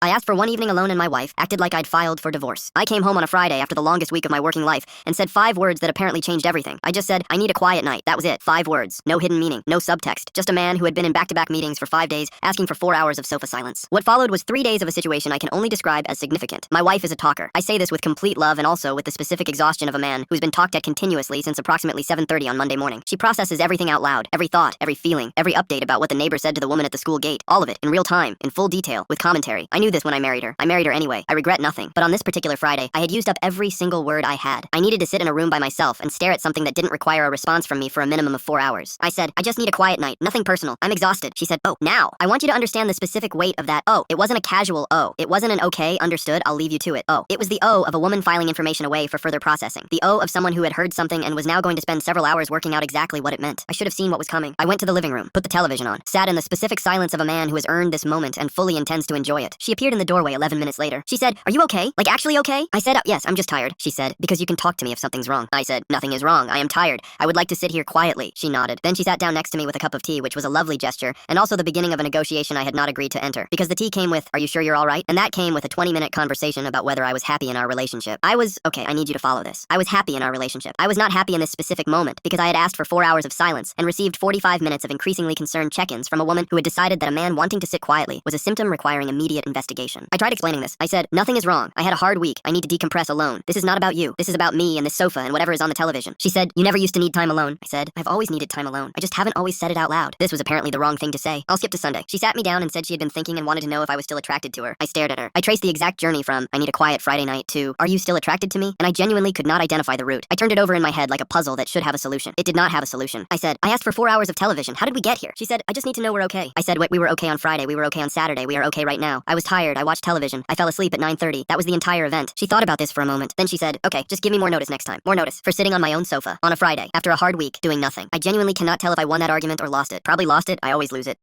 I asked for one evening alone and my wife acted like I'd filed for divorce. I came home on a Friday after the longest week of my working life and said 5 words that apparently changed everything. I just said, I need a quiet night. That was it. 5 words. No hidden meaning. No subtext. Just a man who had been in back-to-back meetings for 5 days asking for 4 hours of sofa silence. What followed was 3 days of a situation I can only describe as significant. My wife is a talker. I say this with complete love and also with the specific exhaustion of a man who's been talked at continuously since approximately 7:30 on Monday morning. She processes everything out loud. Every thought, every feeling, every update about what the neighbor said to the woman at the school gate. All of it, in real time, in full detail, with commentary. I knew this when I married her. I married her anyway. I regret nothing. But on this particular Friday, I had used up every single word I had. I needed to sit in a room by myself and stare at something that didn't require a response from me for a minimum of 4 hours. I said, I just need a quiet night. Nothing personal. I'm exhausted. She said, oh, now. I want you to understand the specific weight of that oh. It wasn't a casual oh. It wasn't an okay, understood, I'll leave you to it oh. It was the oh of a woman filing information away for further processing. The oh of someone who had heard something and was now going to spend several hours working out exactly what it meant. I should have seen what was coming. I went to the living room, put the television on, sat in the specific silence of a man who has earned this moment and fully intends to enjoy it. She appeared in the doorway 11 minutes later. She said, are you okay? Like actually okay? I said, yes, I'm just tired. She said, because you can talk to me if something's wrong. I said, nothing is wrong. I am tired. I would like to sit here quietly. She nodded. Then she sat down next to me with a cup of tea, which was a lovely gesture, and also the beginning of a negotiation I had not agreed to enter. Because the tea came with, are you sure you're all right? And that came with a 20-minute conversation about whether I was happy in our relationship. Okay, I need you to follow this. I was happy in our relationship. I was not happy in this specific moment because I had asked for 4 hours of silence and received 45 minutes of increasingly concerned check-ins from a woman who had decided that a man wanting to sit quietly was a symptom requiring immediate investigation. I tried explaining this. I said, nothing is wrong. I had a hard week. I need to decompress alone. This is not about you. This is about me and this sofa and whatever is on the television. She said, you never used to need time alone. I said, I've always needed time alone. I just haven't always said it out loud. This was apparently the wrong thing to say. I'll skip to Sunday. She sat me down and said she had been thinking and wanted to know if I was still attracted to her. I stared at her. I traced the exact journey from, I need a quiet Friday night to, are you still attracted to me? And I genuinely could not identify the route. I turned it over in my head like a puzzle that should have a solution. It did not have a solution. I said, I asked for 4 hours of television. How did we get here? She said, I just need to know we're okay. I said, wait, we were okay on Friday. We were okay on Saturday. We are okay right now. I was tired. I watched television. I fell asleep at 9:30. That was the entire event. She thought about this for a moment. Then she said, okay, just give me more notice next time. More notice for sitting on my own sofa on a Friday after a hard week doing nothing. I genuinely cannot tell if I won that argument or lost it. Probably lost it. I always lose it.